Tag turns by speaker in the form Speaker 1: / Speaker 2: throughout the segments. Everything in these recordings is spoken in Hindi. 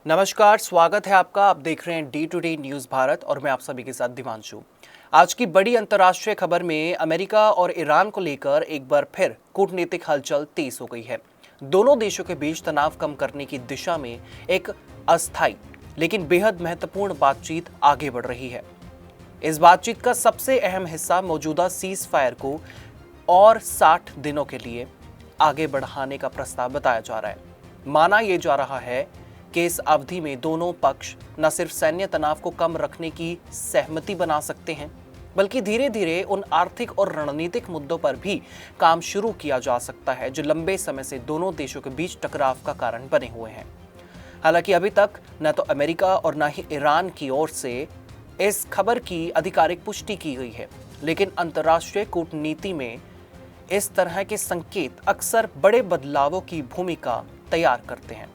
Speaker 1: नमस्कार, स्वागत है आपका। आप देख रहे हैं day to day news Bharat और मैं आप सभी के साथ दिवांशु। आज की बड़ी अंतर्राष्ट्रीय खबर में अमेरिका और ईरान को लेकर एक बार फिर कूटनीतिक हलचल तेज हो गई है। दोनों देशों के बीच तनाव कम करने की दिशा में एक अस्थायी लेकिन बेहद महत्वपूर्ण बातचीत आगे बढ़ रही है। इस बातचीत का सबसे अहम हिस्सा मौजूदा सीज फायर को और 60 दिनों के लिए आगे बढ़ाने का प्रस्ताव बताया जा रहा है। माना यह जा रहा है कि इस अवधि में दोनों पक्ष न सिर्फ सैन्य तनाव को कम रखने की सहमति बना सकते हैं, बल्कि धीरे धीरे उन आर्थिक और रणनीतिक मुद्दों पर भी काम शुरू किया जा सकता है जो लंबे समय से दोनों देशों के बीच टकराव का कारण बने हुए हैं। हालांकि अभी तक न तो अमेरिका और न ही ईरान की ओर से इस खबर की आधिकारिक पुष्टि की गई है, लेकिन अंतर्राष्ट्रीय कूटनीति में इस तरह के संकेत अक्सर बड़े बदलावों की भूमिका तैयार करते हैं।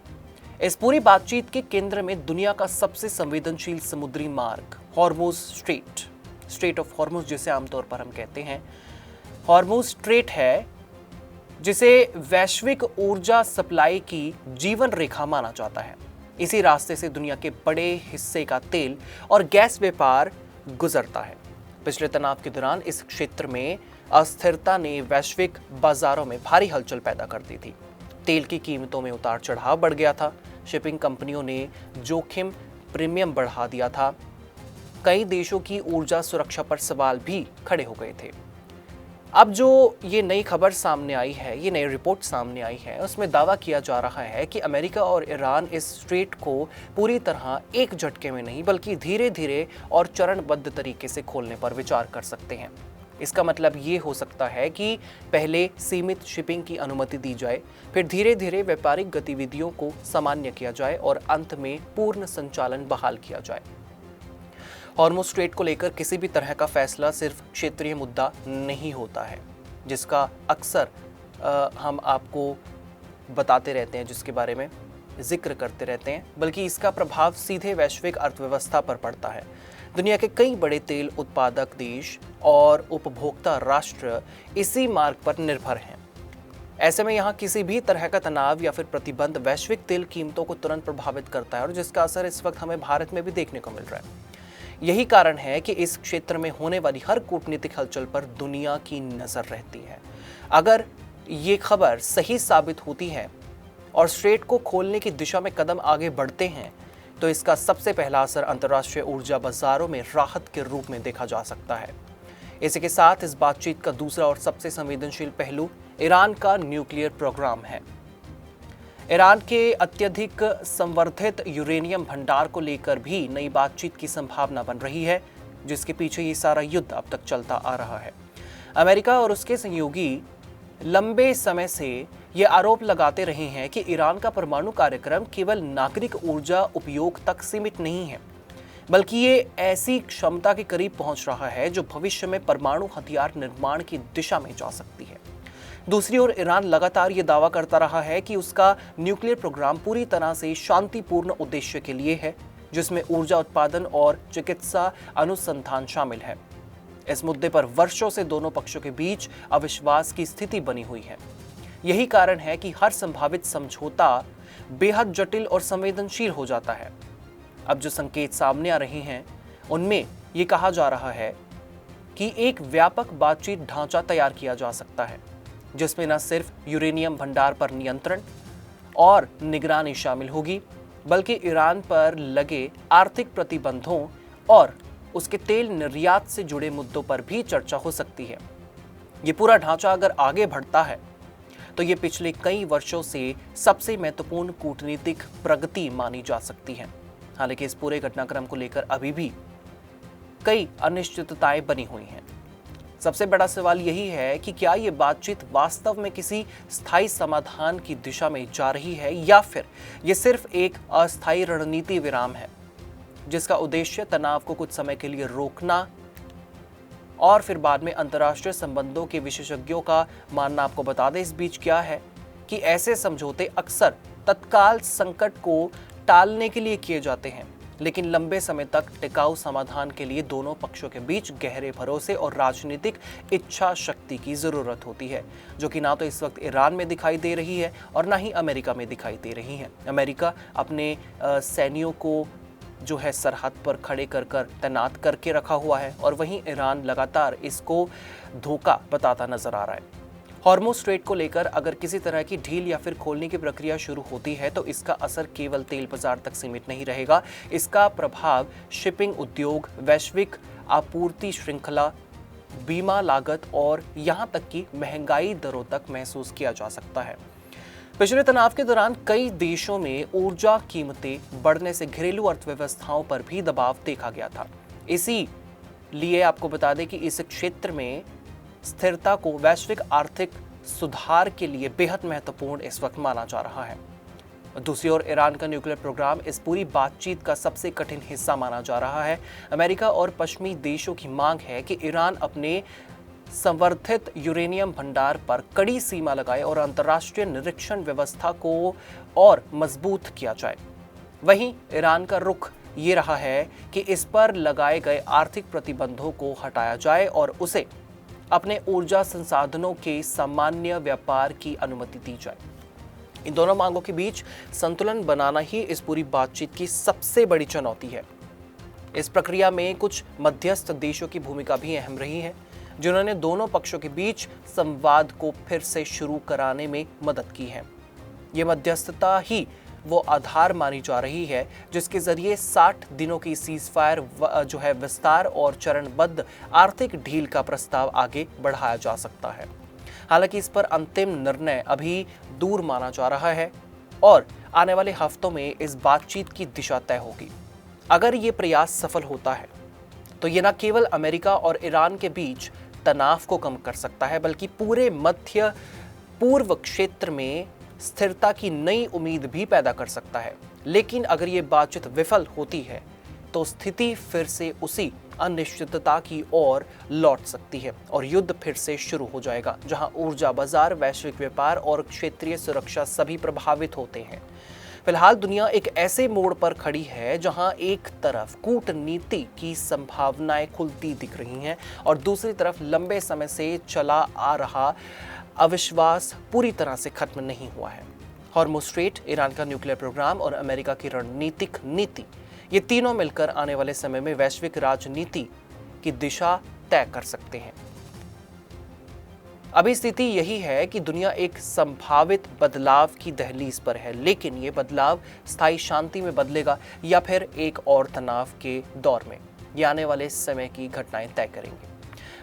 Speaker 1: इस पूरी बातचीत के केंद्र में दुनिया का सबसे संवेदनशील समुद्री मार्ग हॉर्मुज स्ट्रेट ऑफ हॉर्मुज जिसे आमतौर पर हम कहते हैं, हॉर्मुज स्ट्रेट है, जिसे वैश्विक ऊर्जा सप्लाई की जीवन रेखा माना जाता है। इसी रास्ते से दुनिया के बड़े हिस्से का तेल और गैस व्यापार गुजरता है। पिछले तनाव के दौरान इस क्षेत्र में अस्थिरता ने वैश्विक बाजारों में भारी हलचल पैदा कर दी थी। तेल की कीमतों में उतार चढ़ाव बढ़ गया था। शिपिंग कंपनियों ने जोखिम प्रीमियम बढ़ा दिया था। कई देशों की ऊर्जा सुरक्षा पर सवाल भी खड़े हो गए थे। अब जो ये नई खबर सामने आई है, ये नई रिपोर्ट सामने आई है, उसमें दावा किया जा रहा है कि अमेरिका और ईरान इस स्ट्रेट को पूरी तरह एक झटके में नहीं बल्कि धीरे धीरे और चरणबद्ध तरीके से खोलने पर विचार कर सकते हैं। इसका मतलब ये हो सकता है कि पहले सीमित शिपिंग की अनुमति दी जाए, फिर धीरे धीरे व्यापारिक गतिविधियों को सामान्य किया जाए और अंत में पूर्ण संचालन बहाल किया जाए। हॉर्मुज स्ट्रेट को लेकर किसी भी तरह का फैसला सिर्फ क्षेत्रीय मुद्दा नहीं होता है, जिसका अक्सर हम आपको बताते रहते हैं, जिसके बारे में जिक्र करते रहते हैं, बल्कि इसका प्रभाव सीधे वैश्विक अर्थव्यवस्था पर पड़ता है। दुनिया के कई बड़े तेल उत्पादक देश और उपभोक्ता राष्ट्र इसी मार्ग पर निर्भर हैं। ऐसे में यहाँ किसी भी तरह का तनाव या फिर प्रतिबंध वैश्विक तेल कीमतों को तुरंत प्रभावित करता है और जिसका असर इस वक्त हमें भारत में भी देखने को मिल रहा है। यही कारण है कि इस क्षेत्र में होने वाली हर कूटनीतिक हलचल पर दुनिया की नजर रहती है। अगर ये खबर सही साबित होती है और स्ट्रेट को खोलने की दिशा में कदम आगे बढ़ते हैं, तो इसका सबसे पहला असर अंतर्राष्ट्रीय ऊर्जा बाजारों में राहत के रूप में देखा जा सकता है। इसी के साथ इस बातचीत का दूसरा और सबसे संवेदनशील पहलू ईरान का न्यूक्लियर प्रोग्राम है। ईरान के अत्यधिक संवर्धित यूरेनियम भंडार को लेकर भी नई बातचीत की संभावना बन रही है, जिसके पीछे ये सारा युद्ध अब तक चलता आ रहा है। अमेरिका और उसके सहयोगी लंबे समय से ये आरोप लगाते रहे हैं कि ईरान का परमाणु कार्यक्रम केवल नागरिक ऊर्जा उपयोग तक सीमित नहीं है, बल्कि ये ऐसी क्षमता के करीब पहुंच रहा है जो भविष्य में परमाणु हथियार निर्माण की दिशा में जा सकती है। दूसरी ओर ईरान लगातार ये दावा करता रहा है कि उसका न्यूक्लियर प्रोग्राम पूरी तरह से शांतिपूर्ण उद्देश्य के लिए है, जिसमें ऊर्जा उत्पादन और चिकित्सा अनुसंधान शामिल है। इस मुद्दे पर वर्षों से दोनों पक्षों के बीच अविश्वास की स्थिति बनी हुई है। यही कारण है कि हर संभावित समझौता बेहद जटिल और संवेदनशील हो जाता है। अब जो संकेत सामने आ रहे हैं, उनमें यह कहा जा रहा है कि एक व्यापक बातचीत ढांचा तैयार किया जा सकता है, जिसमें न सिर्फ यूरेनियम भंडार पर नियंत्रण और निगरानी शामिल होगी, बल्कि ईरान पर लगे आर्थिक प्रतिबंधों और उसके तेल निर्यात से जुड़े मुद्दों पर भी चर्चा हो सकती है। ये पूरा ढांचा अगर आगे बढ़ता है तो ये पिछले कई वर्षों से सबसे महत्वपूर्ण कूटनीतिक प्रगति मानी जा सकती है। हालांकि इस पूरे घटनाक्रम को लेकर अभी भी कई अनिश्चितताएं बनी हुई हैं। सबसे बड़ा सवाल यही है कि क्या ये बातचीत वास्तव में किसी स्थायी समाधान की दिशा में जा रही है या फिर ये सिर्फ एक अस्थायी रणनीति विराम है, जिसका उद्देश्य तनाव को कुछ समय के लिए रोकना और फिर बाद में अंतर्राष्ट्रीय संबंधों के विशेषज्ञों का मानना आपको बता दें इस बीच क्या है कि ऐसे समझौते अक्सर तत्काल संकट को टालने के लिए किए जाते हैं लेकिन लंबे समय तक टिकाऊ समाधान के लिए दोनों पक्षों के बीच गहरे भरोसे और राजनीतिक इच्छा शक्ति की जरूरत होती है, जो कि ना तो इस वक्त ईरान में दिखाई दे रही है और ना ही अमेरिका में दिखाई दे रही है। अमेरिका अपने सैनिकों को जो है सरहद पर खड़े कर तैनात करके रखा हुआ है और वहीं ईरान लगातार इसको धोखा बताता नजर आ रहा है। हॉर्मुज़ स्ट्रेट को लेकर अगर किसी तरह की ढील या फिर खोलने की प्रक्रिया शुरू होती है तो इसका असर केवल तेल बाजार तक सीमित नहीं रहेगा। इसका प्रभाव शिपिंग उद्योग, वैश्विक आपूर्ति श्रृंखला, बीमा लागत और यहां तक कि महंगाई दरों तक महसूस किया जा सकता है। पिछले तनाव के दौरान कई देशों में ऊर्जा कीमतें बढ़ने से घरेलू अर्थव्यवस्थाओं पर भी दबाव देखा गया था। इसीलिए आपको बता दें कि इस क्षेत्र में स्थिरता को वैश्विक आर्थिक सुधार के लिए बेहद महत्वपूर्ण इस वक्त माना जा रहा है। दूसरी ओर ईरान का न्यूक्लियर प्रोग्राम इस पूरी बातचीत का सबसे कठिन हिस्सा माना जा रहा है। अमेरिका और पश्चिमी देशों की मांग है कि ईरान अपने संवर्धित यूरेनियम भंडार पर कड़ी सीमा लगाए और अंतर्राष्ट्रीय निरीक्षण व्यवस्था को और मजबूत किया जाए। वहीं ईरान का रुख ये रहा है कि इस पर लगाए गए आर्थिक प्रतिबंधों को हटाया जाए और उसे अपने ऊर्जा संसाधनों के सामान्य व्यापार की अनुमति दी जाए। इन दोनों मांगों के बीच संतुलन बनाना ही इस पूरी बातचीत की सबसे बड़ी चुनौती है। इस प्रक्रिया में कुछ मध्यस्थ देशों की भूमिका भी अहम रही है, जिन्होंने दोनों पक्षों के बीच संवाद को फिर से शुरू कराने में मदद की है। ये मध्यस्थता ही वो आधार मानी जा रही है जिसके जरिए 60 दिनों की सीजफायर जो है विस्तार और चरणबद्ध आर्थिक ढील का प्रस्ताव आगे बढ़ाया जा सकता है। हालांकि इस पर अंतिम निर्णय अभी दूर माना जा रहा है और आने वाले हफ्तों में इस बातचीत की दिशा तय होगी। अगर ये प्रयास सफल होता है तो ये न केवल अमेरिका और ईरान के बीच तनाव को कम कर सकता है बल्कि पूरे मध्य पूर्व क्षेत्र में स्थिरता की नई उम्मीद भी पैदा कर सकता है। लेकिन अगर ये बातचीत विफल होती है तो स्थिति फिर से उसी अनिश्चितता की ओर लौट सकती है और युद्ध फिर से शुरू हो जाएगा, जहां ऊर्जा बाजार, वैश्विक व्यापार और क्षेत्रीय सुरक्षा सभी प्रभावित होते हैं। फिलहाल दुनिया एक ऐसे मोड़ पर खड़ी है जहां एक तरफ कूटनीति की संभावनाएं खुलती दिख रही हैं और दूसरी तरफ लंबे समय से चला आ रहा अविश्वास पूरी तरह से खत्म नहीं हुआ है। हॉर्मुज़ स्ट्रेट, ईरान का न्यूक्लियर प्रोग्राम और अमेरिका की रणनीतिक नीति, ये तीनों मिलकर आने वाले समय में वैश्विक राजनीति की दिशा तय कर सकते हैं। अभी स्थिति यही है कि दुनिया एक संभावित बदलाव की दहलीज पर है, लेकिन ये बदलाव स्थायी शांति में बदलेगा या फिर एक और तनाव के दौर में, ये आने वाले समय की घटनाएं तय करेंगे।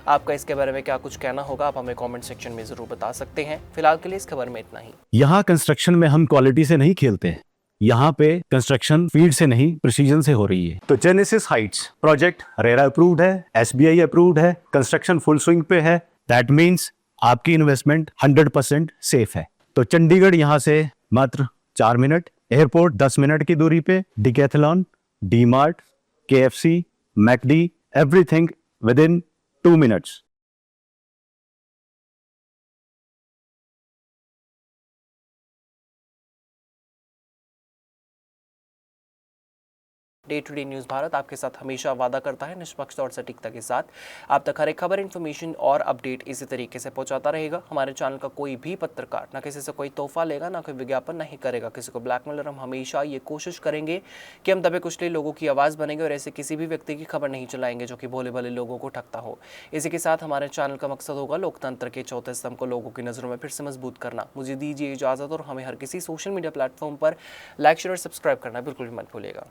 Speaker 1: आपका इसके बारे में क्या कुछ कहना होगा, आप हमें कमेंट सेक्शन में जरूर बता सकते हैं। फिलहाल के लिए इस खबर में इतना ही।
Speaker 2: यहाँ कंस्ट्रक्शन में हम क्वालिटी से नहीं खेलते हैं। यहाँ पे कंस्ट्रक्शन फील्ड से नहीं प्रिसीजन से हो रही है। तो genesis Heights project RERA approved है, SBI अप्रूव्ड है, कंस्ट्रक्शन फुल स्विंग पे है। दैट मीन्स आपकी इन्वेस्टमेंट 100% सेफ है। तो चंडीगढ़ यहाँ से मात्र 4 मिनट, एयरपोर्ट 10 मिनट की दूरी पे, Decathlon, DMart, KFC, McD, everything within 2 minutes.
Speaker 1: Day to day news Bharat आपके साथ हमेशा वादा करता है निष्पक्षता और सटीकता के साथ आप तक हर एक खबर, इन्फॉर्मेशन और अपडेट इसी तरीके से पहुंचाता रहेगा। हमारे चैनल का कोई भी पत्रकार ना किसी से कोई तोहफा लेगा, ना कोई विज्ञापन नहीं करेगा, किसी को ब्लैकमेल। हम हमेशा ये कोशिश करेंगे कि हम दबे कुचले लोगों की आवाज़ बनेंगे और ऐसे किसी भी व्यक्ति की खबर नहीं चलाएंगे जो कि भोले भले लोगों को ठगता हो। इसी के साथ हमारे चैनल का मकसद होगा लोकतंत्र के चौथे स्तंभ को लोगों की नज़रों में फिर से मजबूत करना। मुझे दीजिए इजाज़त और हमें हर किसी सोशल मीडिया प्लेटफॉर्म पर लाइक, शेयर और सब्सक्राइब करना बिल्कुल भी मत भूलिएगा।